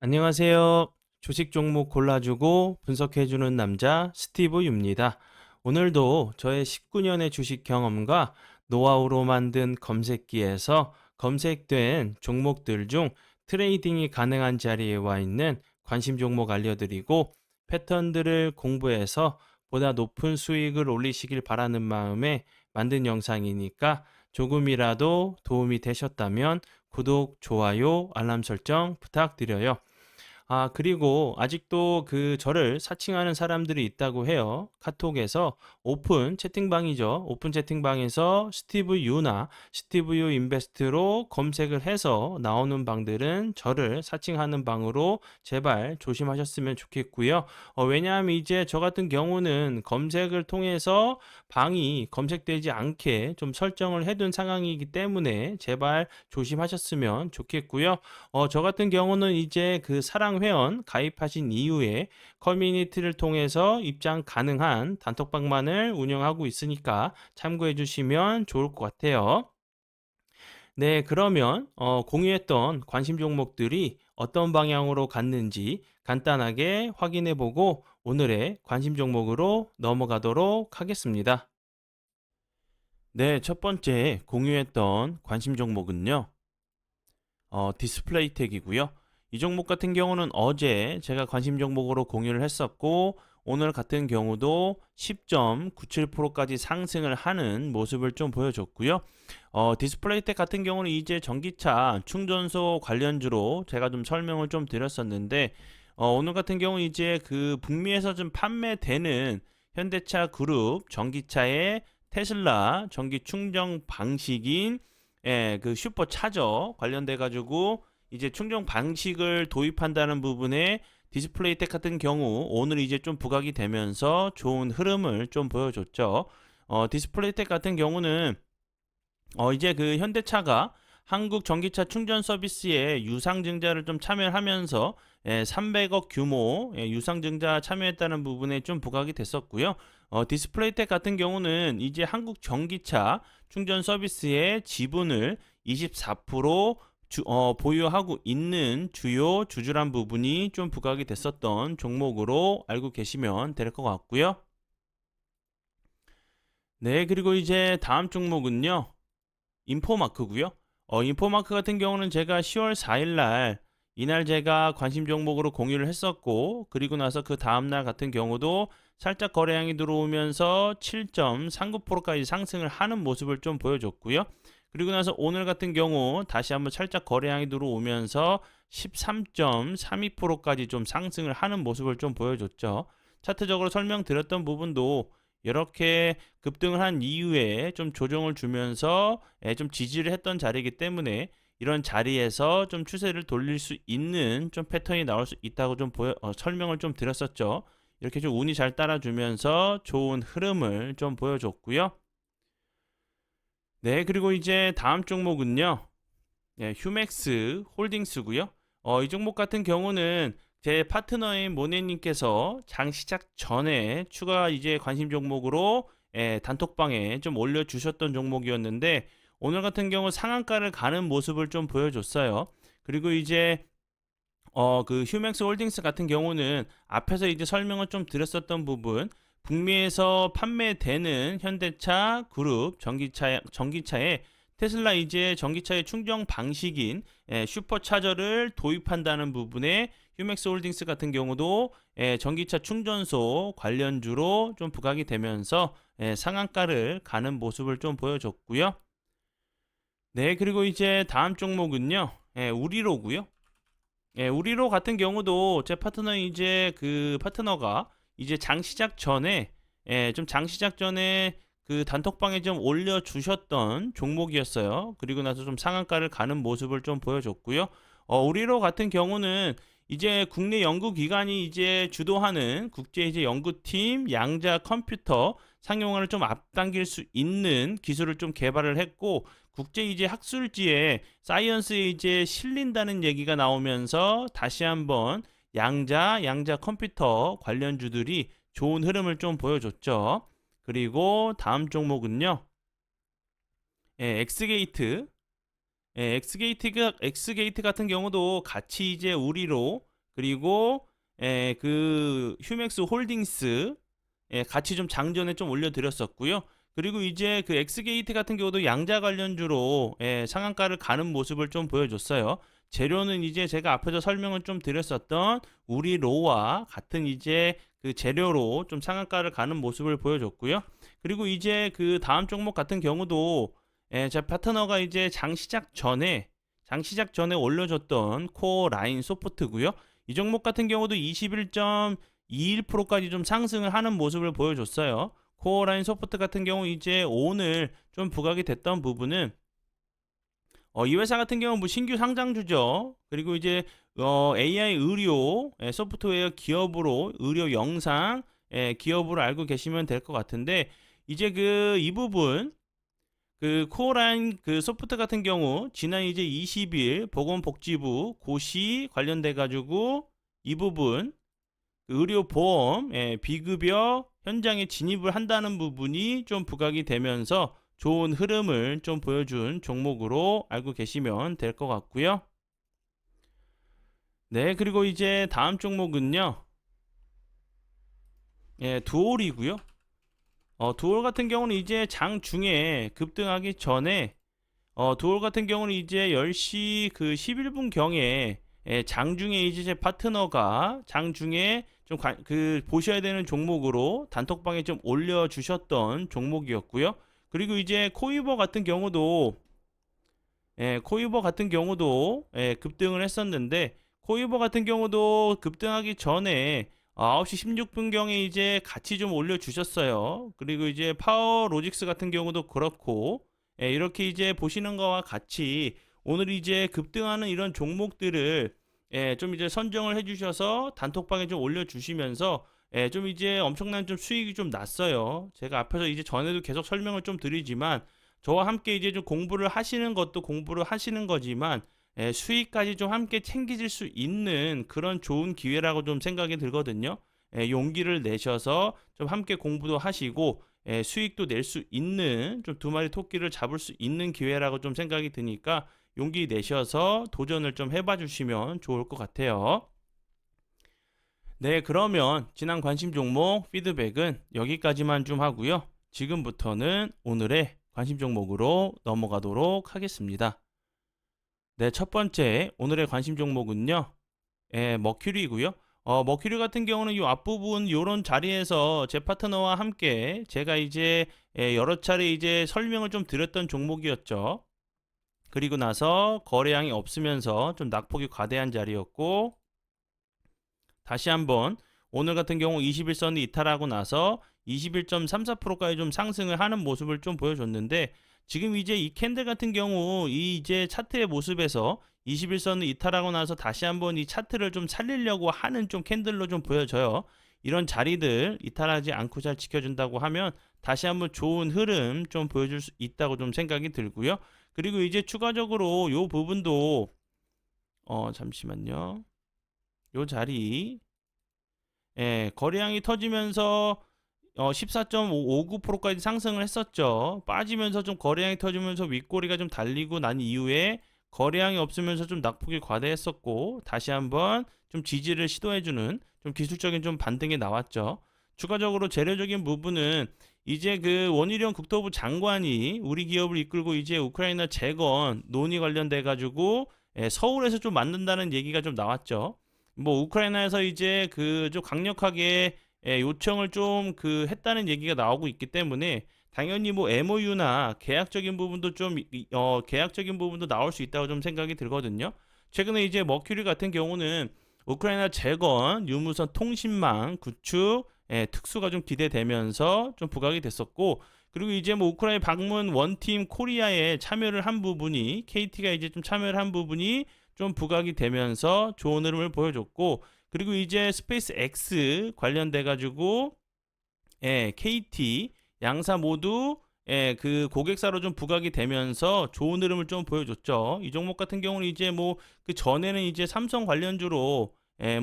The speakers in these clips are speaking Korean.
안녕하세요. 주식 종목 골라주고 분석해주는 남자 스티브 유입니다. 오늘도 저의 19년의 주식 경험과 노하우로 만든 검색기에서 검색된 종목들 중 트레이딩이 가능한 자리에 와 있는 관심 종목 알려드리고 패턴들을 공부해서 보다 높은 수익을 올리시길 바라는 마음에 만든 영상이니까 조금이라도 도움이 되셨다면 구독, 좋아요, 알람 설정 부탁드려요. 그리고 아직도 저를 사칭하는 사람들이 있다고 해요. 카톡에서 오픈 채팅방이죠. 오픈 채팅방에서 스티브 유나 스티브 유 인베스트로 검색을 해서 나오는 방들은 저를 사칭하는 방으로 제발 조심하셨으면 좋겠고요. 왜냐하면 이제 저 같은 경우는 검색을 통해서 방이 검색되지 않게 좀 설정을 해둔 상황이기 때문에 제발 조심하셨으면 좋겠고요. 저 같은 경우는 이제 사랑 회원 가입하신 이후에 커뮤니티를 통해서 입장 가능한 단톡방만을 운영하고 있으니까 참고해 주시면 좋을 것 같아요. 네, 그러면 공유했던 관심 종목들이 어떤 방향으로 갔는지 간단하게 확인해 보고 오늘의 관심 종목으로 넘어가도록 하겠습니다. 네, 첫 번째 공유했던 관심 종목은요. 디스플레이 텍이고요. 이 종목 같은 경우는 어제 제가 관심 종목으로 공유를 했었고 오늘 같은 경우도 10.97%까지 상승을 하는 모습을 좀 보여줬고요. 디스플레이 텍 같은 경우는 이제 전기차 충전소 관련주로 제가 좀 설명을 좀 드렸었는데 오늘 같은 경우 이제 북미에서 좀 판매되는 현대차 그룹 전기차의 테슬라 전기 충전 방식인 슈퍼차저 관련돼 가지고 이제 충전 방식을 도입한다는 부분에 디스플레이 텍 같은 경우 오늘 이제 좀 부각이 되면서 좋은 흐름을 좀 보여줬죠. 디스플레이 텍 같은 경우는 이제 현대차가 한국 전기차 충전 서비스에 유상증자를 좀 참여하면서 300억 규모 유상증자 참여했다는 부분에 좀 부각이 됐었고요. 디스플레이텍 같은 경우는 이제 한국 전기차 충전 서비스의 지분을 24% 보유하고 있는 주요 주주란 부분이 좀 부각이 됐었던 종목으로 알고 계시면 될 것 같고요. 네, 그리고 이제 다음 종목은요. 인포마크고요. 인포마크 같은 경우는 제가 10월 4일 날 이날 제가 관심 종목으로 공유를 했었고 그리고 나서 그 다음 날 같은 경우도 살짝 거래량이 들어오면서 7.39%까지 상승을 하는 모습을 좀 보여줬고요. 그리고 나서 오늘 같은 경우 다시 한번 살짝 거래량이 들어오면서 13.32%까지 좀 상승을 하는 모습을 좀 보여줬죠. 차트적으로 설명드렸던 부분도 이렇게 급등을 한 이후에 좀 조정을 주면서 좀 지지를 했던 자리이기 때문에 이런 자리에서 좀 추세를 돌릴 수 있는 좀 패턴이 나올 수 있다고 좀 설명을 좀 드렸었죠. 이렇게 좀 운이 잘 따라주면서 좋은 흐름을 좀 보여줬고요. 네, 그리고 이제 다음 종목은요. 휴맥스 홀딩스고요. 이 종목 같은 경우는 제 파트너인 모네님께서 장 시작 전에 추가 이제 관심 종목으로 단톡방에 좀 올려주셨던 종목이었는데 오늘 같은 경우 상한가를 가는 모습을 좀 보여줬어요. 그리고 이제 휴맥스 홀딩스 같은 경우는 앞에서 이제 설명을 좀 드렸었던 부분 북미에서 판매되는 현대차 그룹 전기차에 테슬라 이제 전기차의 충전 방식인 슈퍼차저를 도입한다는 부분에 휴맥스 홀딩스 같은 경우도 전기차 충전소 관련주로 좀 부각이 되면서 상한가를 가는 모습을 좀 보여줬고요. 네, 그리고 이제 다음 종목은요. 우리로고요. 우리로 같은 경우도 제 파트너 이제 파트너가 이제 장 시작 전에 좀 장 시작 전에 단톡방에 좀 올려주셨던 종목이었어요. 그리고 나서 좀 상한가를 가는 모습을 좀 보여줬고요. 우리로 같은 경우는 이제 국내 연구기관이 이제 주도하는 국제 이제 연구팀 양자 컴퓨터 상용화를 좀 앞당길 수 있는 기술을 좀 개발을 했고 국제 이제 학술지에 사이언스에 이제 실린다는 얘기가 나오면서 다시 한번 양자 컴퓨터 관련주들이 좋은 흐름을 좀 보여줬죠. 그리고 다음 종목은요. 엑스게이트. 엑스게이트 같은 경우도 같이 이제 우리로 그리고 그 휴맥스 홀딩스 같이 좀 장전에 좀 올려드렸었고요. 그리고 이제 그 엑스게이트 같은 경우도 양자 관련주로 상한가를 가는 모습을 좀 보여줬어요. 재료는 이제 제가 앞에서 설명을 좀 드렸었던 우리로와 같은 이제 그 재료로 좀 상한가를 가는 모습을 보여줬고요. 그리고 이제 그 다음 종목 같은 경우도 제 파트너가 이제 장 시작 전에 올려줬던 코어 라인 소프트고요. 이 종목 같은 경우도 21.21%까지 좀 상승을 하는 모습을 보여줬어요. 코어라인 소프트 같은 경우 이제 오늘 좀 부각이 됐던 부분은 이 회사 같은 경우는 뭐 신규 상장주죠. 그리고 이제 AI 의료 소프트웨어 기업으로 의료 영상 기업으로 알고 계시면 될 것 같은데 이제 그 이 부분 그 코어라인 그 소프트 같은 경우 지난 이제 20일 보건복지부 고시 관련돼 가지고 이 부분 의료보험 비급여 현장에 진입을 한다는 부분이 좀 부각이 되면서 좋은 흐름을 좀 보여준 종목으로 알고 계시면 될 것 같고요. 네, 그리고 이제 다음 종목은요. 두올이고요. 두올 같은 경우는 이제 장중에 급등하기 전에 두올 같은 경우는 이제 10시 그 11분 경에 장중에 이제 제 파트너가 장중에 좀 보셔야 되는 종목으로 단톡방에 좀 올려주셨던 종목이었고요. 그리고 이제 코이버 같은 경우도 급등을 했었는데 코이버 같은 경우도 급등하기 전에 9시 16분경에 이제 같이 좀 올려주셨어요. 그리고 이제 파워 로직스 같은 경우도 그렇고 이렇게 이제 보시는 거와 같이 오늘 이제 급등하는 이런 종목들을 좀 이제 선정을 해주셔서 단톡방에 좀 올려주시면서 좀 이제 엄청난 좀 수익이 좀 났어요. 제가 앞에서 이제 전에도 계속 설명을 좀 드리지만 저와 함께 이제 좀 공부를 하시는 것도 공부를 하시는 거지만 수익까지 좀 함께 챙기실 수 있는 그런 좋은 기회라고 좀 생각이 들거든요. 용기를 내셔서 좀 함께 공부도 하시고 수익도 낼 수 있는 좀 두 마리 토끼를 잡을 수 있는 기회라고 좀 생각이 드니까 용기 내셔서 도전을 좀 해봐 주시면 좋을 것 같아요. 네, 그러면 지난 관심 종목 피드백은 여기까지만 좀 하고요. 지금부터는 오늘의 관심 종목으로 넘어가도록 하겠습니다. 네, 첫 번째 오늘의 관심 종목은요. 머큐리고요. 머큐리 같은 경우는 이 앞부분 요런 자리에서 제 파트너와 함께 제가 이제 여러 차례 이제 설명을 좀 드렸던 종목이었죠. 그리고 나서 거래량이 없으면서 좀 낙폭이 과대한 자리였고 다시 한번 오늘 같은 경우 21선이 이탈하고 나서 21.34%까지 좀 상승을 하는 모습을 좀 보여줬는데 지금 이제 이 캔들 같은 경우 이 이제 차트의 모습에서 21선을 이탈하고 나서 다시 한번 이 차트를 좀 살리려고 하는 좀 캔들로 좀 보여져요. 이런 자리들 이탈하지 않고 잘 지켜준다고 하면 다시 한번 좋은 흐름 좀 보여줄 수 있다고 좀 생각이 들고요. 그리고 이제 추가적으로 요 부분도 잠시만요. 요 자리 거래량이 터지면서 14.59%까지 상승을 했었죠. 빠지면서 좀 거래량이 터지면서 윗꼬리가 좀 달리고 난 이후에 거래량이 없으면서 좀 낙폭이 과대했었고 다시 한번 좀 지지를 시도해주는 좀 기술적인 좀 반등이 나왔죠. 추가적으로 재료적인 부분은 이제 그 원희룡 국토부 장관이 우리 기업을 이끌고 이제 우크라이나 재건 논의 관련돼 가지고 서울에서 좀 만든다는 얘기가 좀 나왔죠. 뭐 우크라이나에서 이제 그 좀 강력하게 요청을 좀 그 했다는 얘기가 나오고 있기 때문에 당연히 뭐 MOU나 계약적인 부분도 좀 계약적인 부분도 나올 수 있다고 좀 생각이 들거든요. 최근에 이제 머큐리 같은 경우는 우크라이나 재건 유무선 통신망 구축 특수가 좀 기대되면서 좀 부각이 됐었고 그리고 이제 뭐 우크라이나 방문 원팀 코리아에 참여를 한 부분이 KT가 이제 좀 참여를 한 부분이 좀 부각이 되면서 좋은 흐름을 보여줬고 그리고 이제 스페이스 X 관련돼 가지고 KT 양사 모두 그 고객사로 좀 부각이 되면서 좋은 흐름을 좀 보여줬죠. 이 종목 같은 경우는 이제 뭐 그 전에는 이제 삼성 관련주로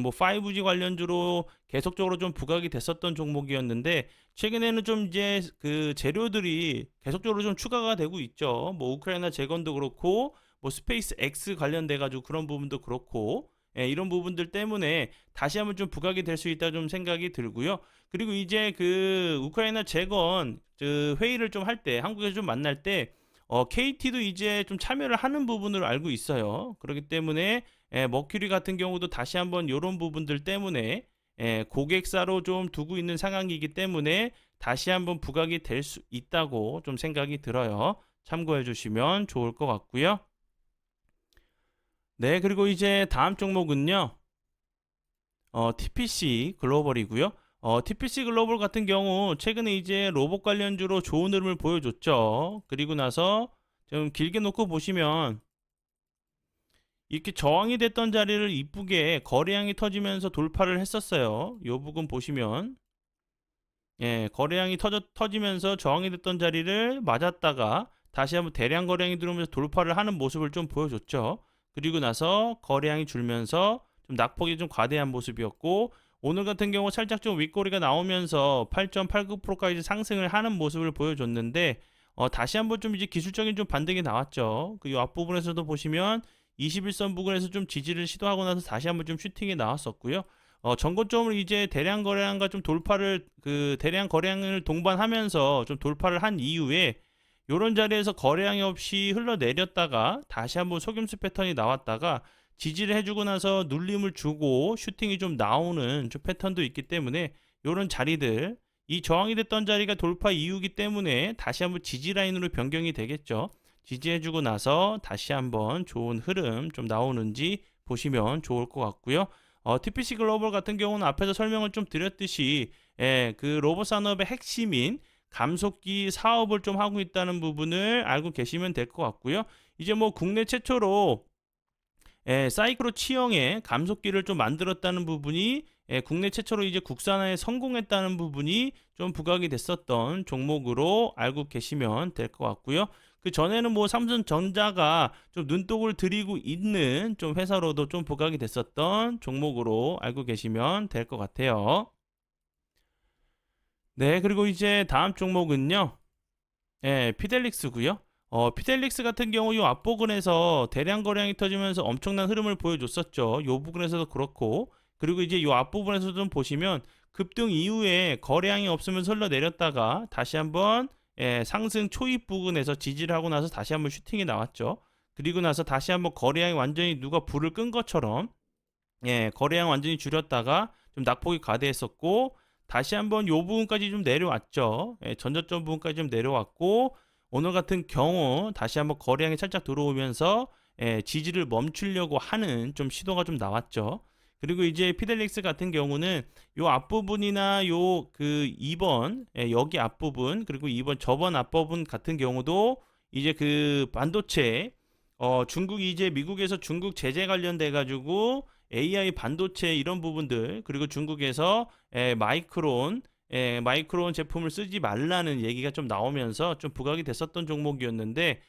뭐 5G 관련주로 계속적으로 좀 부각이 됐었던 종목이었는데 최근에는 좀 이제 그 재료들이 계속적으로 좀 추가가 되고 있죠. 뭐 우크라이나 재건도 그렇고 뭐 스페이스 X 관련돼 가지고 그런 부분도 그렇고 이런 부분들 때문에 다시 한번 좀 부각이 될 수 있다 좀 생각이 들고요. 그리고 이제 그 우크라이나 재건 그 회의를 좀 할 때 한국에서 좀 만날 때 KT도 이제 좀 참여를 하는 부분으로 알고 있어요. 그렇기 때문에 머큐리 같은 경우도 다시 한번 요런 부분들 때문에 고객사로 좀 두고 있는 상황이기 때문에 다시 한번 부각이 될 수 있다고 좀 생각이 들어요. 참고해 주시면 좋을 것 같고요. 네, 그리고 이제 다음 종목은요. TPC 글로벌이고요. TPC 글로벌 같은 경우 최근에 이제 로봇 관련주로 좋은 흐름을 보여줬죠. 그리고 나서 좀 길게 놓고 보시면 이렇게 저항이 됐던 자리를 이쁘게 거래량이 터지면서 돌파를 했었어요. 요 부분 보시면 거래량이 터지면서 저항이 됐던 자리를 맞았다가 다시 한번 대량 거래량이 들어오면서 돌파를 하는 모습을 좀 보여줬죠. 그리고 나서 거래량이 줄면서 좀 낙폭이 좀 과대한 모습이었고 오늘 같은 경우 살짝 좀 윗꼬리가 나오면서 8.89%까지 상승을 하는 모습을 보여줬는데 다시 한번 좀 이제 기술적인 좀 반등이 나왔죠. 그 앞부분에서도 보시면 21선 부근에서 좀 지지를 시도하고 나서 다시 한번 좀 슈팅이 나왔었고요. 전고점을 이제 대량 거래량과 좀 돌파를 그 대량 거래량을 동반하면서 좀 돌파를 한 이후에 요런 자리에서 거래량이 없이 흘러내렸다가 다시 한번 속임수 패턴이 나왔다가 지지를 해주고 나서 눌림을 주고 슈팅이 좀 나오는 좀 패턴도 있기 때문에 요런 자리들 이 저항이 됐던 자리가 돌파 이후이기 때문에 다시 한번 지지 라인으로 변경이 되겠죠. 지지해주고 나서 다시 한번 좋은 흐름 좀 나오는지 보시면 좋을 것 같고요. TPC 글로벌 같은 경우는 앞에서 설명을 좀 드렸듯이 그 로봇 산업의 핵심인 감속기 사업을 좀 하고 있다는 부분을 알고 계시면 될 것 같고요. 이제 뭐 국내 최초로 사이클로 치형의 감속기를 좀 만들었다는 부분이 국내 최초로 이제 국산화에 성공했다는 부분이 좀 부각이 됐었던 종목으로 알고 계시면 될 것 같고요. 그 전에는 뭐 삼성전자가 좀 눈독을 들이고 있는 좀 회사로도 좀 부각이 됐었던 종목으로 알고 계시면 될 것 같아요. 네, 그리고 이제 다음 종목은요. 피델릭스고요. 피델릭스 같은 경우 이 앞부분에서 대량 거래량이 터지면서 엄청난 흐름을 보여줬었죠. 요 부분에서도 그렇고 그리고 이제 요 앞부분에서 좀 보시면 급등 이후에 거래량이 없으면 흘러내렸다가 다시 한번 상승 초입 부근에서 지지를 하고 나서 다시 한번 슈팅이 나왔죠. 그리고 나서 다시 한번 거래량이 완전히 누가 불을 끈 것처럼 거래량 완전히 줄였다가 좀 낙폭이 과대했었고 다시 한번 요 부분까지 좀 내려왔죠. 전저점 부분까지 좀 내려왔고 오늘 같은 경우 다시 한번 거래량이 살짝 들어오면서 지지를 멈추려고 하는 좀 시도가 좀 나왔죠. 그리고 이제 피델릭스 같은 경우는 요 앞부분이나 요 그 2번 여기 앞부분 그리고 2번 저번 앞부분 같은 경우도 이제 그 반도체 중국이 이제 미국에서 중국 제재 관련돼 가지고 AI 반도체 이런 부분들 그리고 중국에서 마이크론 제품을 쓰지 말라는 얘기가 좀 나오면서 좀 부각이 됐었던 종목이었는데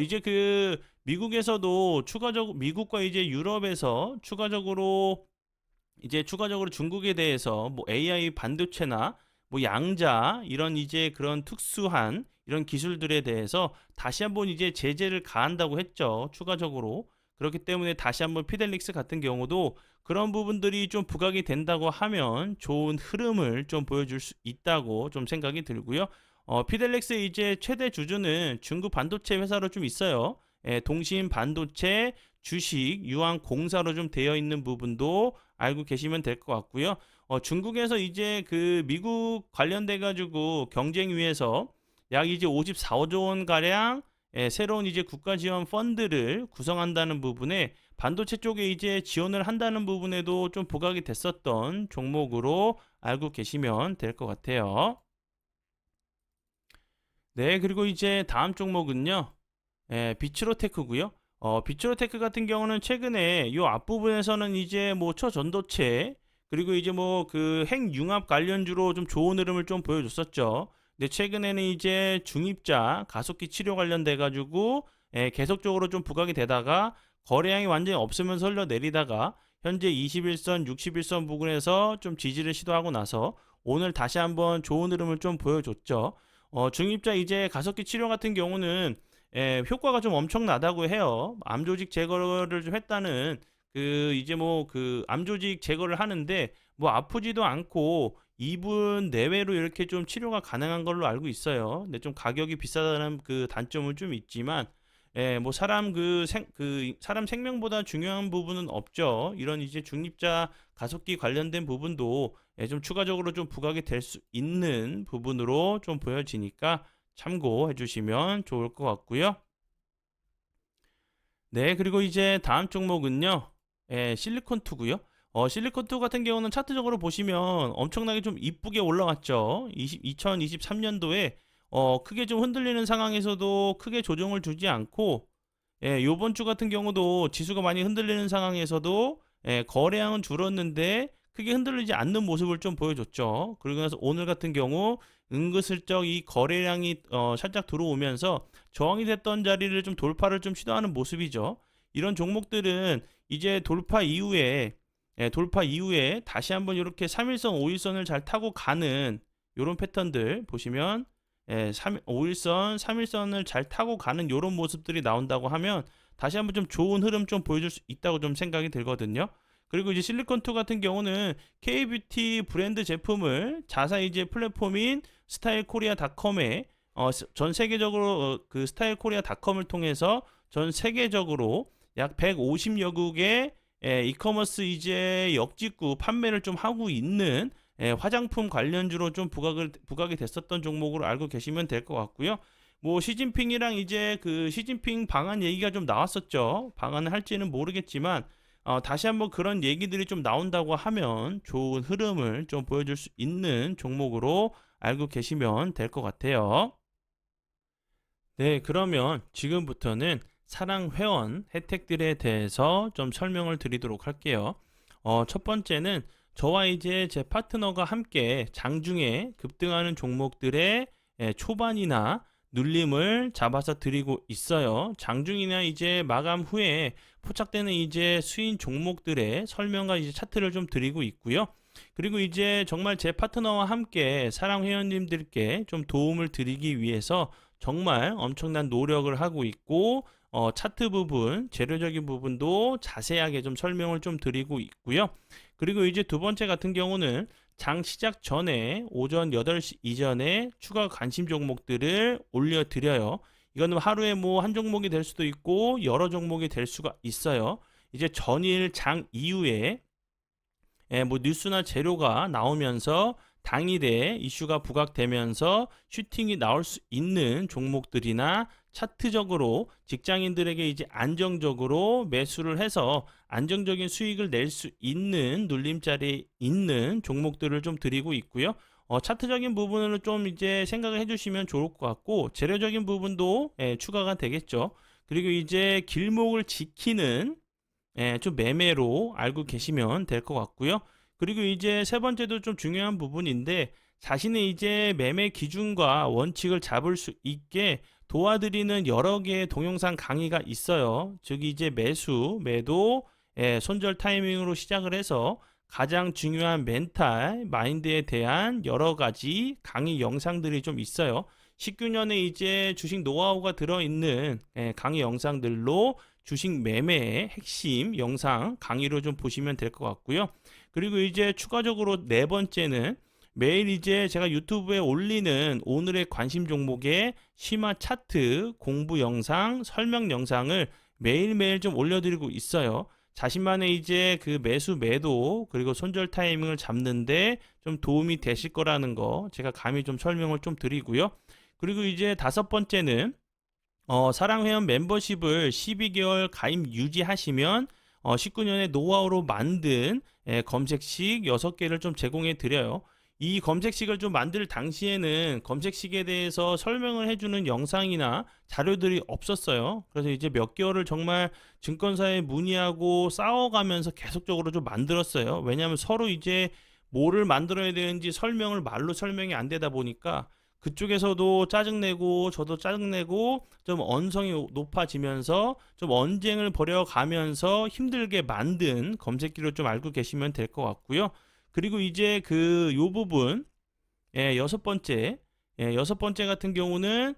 이제 그 미국에서도 추가적으로 미국과 이제 유럽에서 추가적으로 중국에 대해서 뭐 AI 반도체나 뭐 양자 이런 이제 그런 특수한 이런 기술들에 대해서 다시 한번 이제 제재를 가한다고 했죠. 추가적으로. 그렇기 때문에 다시 한번 피델릭스 같은 경우도 그런 부분들이 좀 부각이 된다고 하면 좋은 흐름을 좀 보여줄 수 있다고 좀 생각이 들고요. 피델릭스의 이제 최대 주주는 중국 반도체 회사로 좀 있어요. 동신 반도체 주식 유한 공사로 좀 되어 있는 부분도 알고 계시면 될 것 같고요. 중국에서 이제 그 미국 관련돼 가지고 경쟁 위해서 약 이제 54조 원 가량 새로운 이제 국가 지원 펀드를 구성한다는 부분에 반도체 쪽에 이제 지원을 한다는 부분에도 좀 부각이 됐었던 종목으로 알고 계시면 될 것 같아요. 네, 그리고 이제 다음 종목은요. 비츠로테크고요. 비츠로테크 같은 경우는 최근에 이 앞부분에서는 이제 뭐 초전도체 그리고 이제 뭐 그 핵융합 관련주로 좀 좋은 흐름을 좀 보여줬었죠. 근데 최근에는 이제 중입자 가속기 치료 관련돼 가지고 계속적으로 좀 부각이 되다가 거래량이 완전히 없으면서 흘러내리다가 현재 21선, 61선 부근에서 좀 지지를 시도하고 나서 오늘 다시 한번 좋은 흐름을 좀 보여줬죠. 중입자 이제 가속기 치료 같은 경우는 효과가 좀 엄청나다고 해요. 암 조직 제거를 좀 했다는 그 이제 뭐 그 암 조직 제거를 하는데 뭐 아프지도 않고 2분 내외로 이렇게 좀 치료가 가능한 걸로 알고 있어요. 근데 좀 가격이 비싸다는 그 단점은 좀 있지만 예, 뭐 사람 생명보다 중요한 부분은 없죠. 이런 이제 중립자 가속기 관련된 부분도 예, 좀 추가적으로 좀 부각이 될 수 있는 부분으로 좀 보여지니까 참고해 주시면 좋을 것 같고요. 네, 그리고 이제 다음 종목은요. 예, 실리콘2고요. 실리콘2 같은 경우는 차트적으로 보시면 엄청나게 좀 이쁘게 올라왔죠. 2023년도에 크게 좀 흔들리는 상황에서도 크게 조정을 주지 않고 예, 요번 주 같은 경우도 지수가 많이 흔들리는 상황에서도 예, 거래량은 줄었는데 크게 흔들리지 않는 모습을 좀 보여줬죠. 그리고 나서 오늘 같은 경우 은근슬쩍 이 거래량이 살짝 들어오면서 저항이 됐던 자리를 좀 돌파를 좀 시도하는 모습이죠. 이런 종목들은 이제 돌파 이후에 다시 한번 이렇게 3일선, 5일선을 잘 타고 가는 이런 패턴들 보시면 5일선, 3일선을 잘 타고 가는 이런 모습들이 나온다고 하면 다시 한번 좀 좋은 흐름 좀 보여줄 수 있다고 좀 생각이 들거든요. 그리고 이제 실리콘2 같은 경우는 K뷰티 브랜드 제품을 자사 이제 플랫폼인 스타일코리아닷컴에 전 세계적으로 그 스타일코리아닷컴을 통해서 전 세계적으로 약 150여 국의 이커머스 이제 역직구 판매를 좀 하고 있는 화장품 관련주로 좀 부각이 됐었던 종목으로 알고 계시면 될 것 같고요. 뭐 시진핑이랑 이제 그 시진핑 방한 얘기가 좀 나왔었죠. 방한을 할지는 모르겠지만 다시 한번 그런 얘기들이 좀 나온다고 하면 좋은 흐름을 좀 보여줄 수 있는 종목으로 알고 계시면 될 것 같아요. 네, 그러면 지금부터는 사랑 회원 혜택들에 대해서 좀 설명을 드리도록 할게요. 첫 번째는 저와 이제 제 파트너가 함께 장중에 급등하는 종목들의 초반이나 눌림을 잡아서 드리고 있어요. 장중이나 이제 마감 후에 포착되는 이제 수인 종목들의 설명과 이제 차트를 좀 드리고 있고요. 그리고 이제 정말 제 파트너와 함께 사랑 회원님들께 좀 도움을 드리기 위해서 정말 엄청난 노력을 하고 있고 차트 부분, 재료적인 부분도 자세하게 좀 설명을 좀 드리고 있고요. 그리고 이제 두 번째 같은 경우는 장 시작 전에 오전 8시 이전에 추가 관심 종목들을 올려드려요. 이거는 하루에 뭐 한 종목이 될 수도 있고 여러 종목이 될 수가 있어요. 이제 전일 장 이후에 뭐 뉴스나 재료가 나오면서 당일에 이슈가 부각되면서 슈팅이 나올 수 있는 종목들이나 차트적으로 직장인들에게 이제 안정적으로 매수를 해서 안정적인 수익을 낼 수 있는 눌림자리에 있는 종목들을 좀 드리고 있고요. 차트적인 부분을 좀 이제 생각을 해주시면 좋을 것 같고 재료적인 부분도 추가가 되겠죠. 그리고 이제 길목을 지키는 좀 매매로 알고 계시면 될 것 같고요. 그리고 이제 세 번째도 좀 중요한 부분인데 자신의 이제 매매 기준과 원칙을 잡을 수 있게 도와드리는 여러 개의 동영상 강의가 있어요. 즉 이제 매도, 손절 타이밍으로 시작을 해서 가장 중요한 멘탈, 마인드에 대한 여러 가지 강의 영상들이 좀 있어요. 19년에 이제 주식 노하우가 들어있는 강의 영상들로 주식 매매의 핵심 영상 강의로 좀 보시면 될 것 같고요. 그리고 이제 추가적으로 네 번째는 매일 이제 제가 유튜브에 올리는 오늘의 관심 종목의 심화 차트 공부 영상, 설명 영상을 매일매일 좀 올려드리고 있어요. 자신만의 이제 그 매도 그리고 손절 타이밍을 잡는데 좀 도움이 되실 거라는 거 제가 감히 좀 설명을 좀 드리고요. 그리고 이제 다섯 번째는 사랑회원 멤버십을 12개월 가입 유지하시면 19년에 노하우로 만든 검색식 6개를 좀 제공해 드려요. 이 검색식을 좀 만들 당시에는 검색식에 대해서 설명을 해주는 영상이나 자료들이 없었어요. 그래서 이제 몇 개월을 정말 증권사에 문의하고 싸워가면서 계속적으로 좀 만들었어요. 왜냐하면 서로 이제 뭐를 만들어야 되는지 말로 설명이 안 되다 보니까 그쪽에서도 짜증내고 저도 짜증내고 좀 언성이 높아지면서 좀 언쟁을 벌여가면서 힘들게 만든 검색기를 좀 알고 계시면 될 것 같고요. 그리고 이제 그 요 부분 여섯 번째 같은 경우는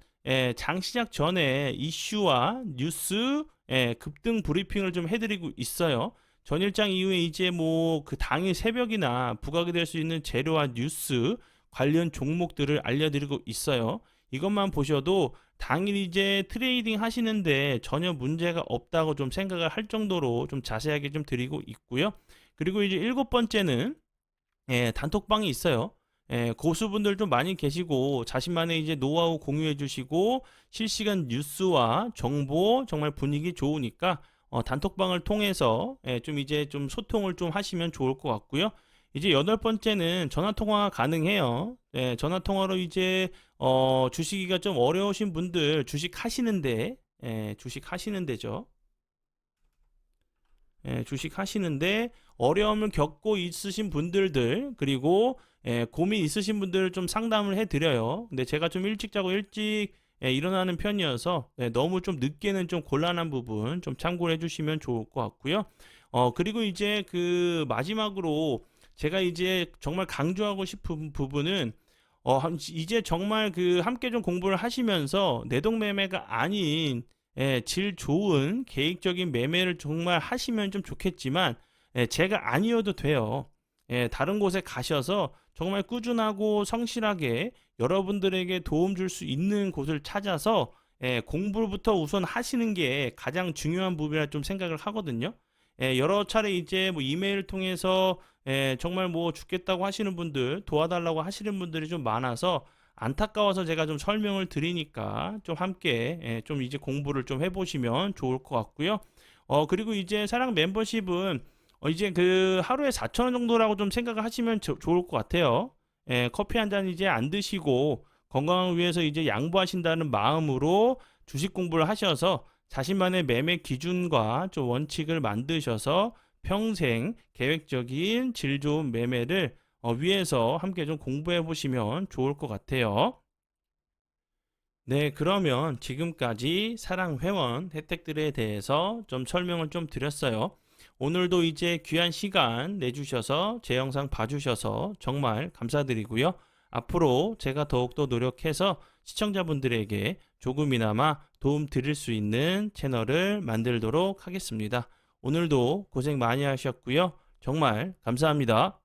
장 시작 전에 이슈와 뉴스 급등 브리핑을 좀 해드리고 있어요. 전일장 이후에 이제 뭐 그 당일 새벽이나 부각이 될 수 있는 재료와 뉴스 관련 종목들을 알려드리고 있어요. 이것만 보셔도 당일 이제 트레이딩 하시는데 전혀 문제가 없다고 좀 생각을 할 정도로 좀 자세하게 좀 드리고 있고요. 그리고 이제 일곱 번째는 단톡방이 있어요. 고수분들 좀 많이 계시고 자신만의 이제 노하우 공유해 주시고 실시간 뉴스와 정보 정말 분위기 좋으니까 단톡방을 통해서 좀 이제 좀 소통을 좀 하시면 좋을 것 같고요. 이제 여덟 번째는 전화 통화 가능해요. 전화 통화로 이제 주식이가 좀 어려우신 분들 주식 하시는데 주식 하시는 데죠. 주식 하시는데 어려움을 겪고 있으신 분들들 그리고 고민 있으신 분들을 좀 상담을 해드려요. 근데 제가 좀 일찍 자고 일찍 일어나는 편이어서 너무 좀 늦게는 좀 곤란한 부분 좀 참고를 해주시면 좋을 것 같고요. 그리고 이제 그 마지막으로 제가 이제 정말 강조하고 싶은 부분은 이제 정말 그 함께 좀 공부를 하시면서 내동매매가 아닌 질 좋은 계획적인 매매를 정말 하시면 좀 좋겠지만 제가 아니어도 돼요. 다른 곳에 가셔서 정말 꾸준하고 성실하게 여러분들에게 도움 줄 수 있는 곳을 찾아서 공부부터 우선 하시는 게 가장 중요한 부분이라 좀 생각을 하거든요. 여러 차례 이제 뭐 이메일 통해서 정말 뭐 죽겠다고 하시는 분들, 도와달라고 하시는 분들이 좀 많아서 안타까워서 제가 좀 설명을 드리니까 좀 함께 좀 이제 공부를 좀 해보시면 좋을 것 같고요. 그리고 이제 사랑 멤버십은 이제 그 하루에 4,000원 정도라고 좀 생각을 하시면 좋을 것 같아요. 커피 한 잔 이제 안 드시고 건강을 위해서 이제 양보하신다는 마음으로 주식 공부를 하셔서 자신만의 매매 기준과 좀 원칙을 만드셔서 평생 계획적인 질 좋은 매매를 위해서 함께 좀 공부해 보시면 좋을 것 같아요. 네, 그러면 지금까지 사랑 회원 혜택들에 대해서 좀 설명을 좀 드렸어요. 오늘도 이제 귀한 시간 내주셔서 제 영상 봐주셔서 정말 감사드리고요. 앞으로 제가 더욱더 노력해서 시청자분들에게 조금이나마 도움 드릴 수 있는 채널을 만들도록 하겠습니다. 오늘도 고생 많이 하셨고요. 정말 감사합니다.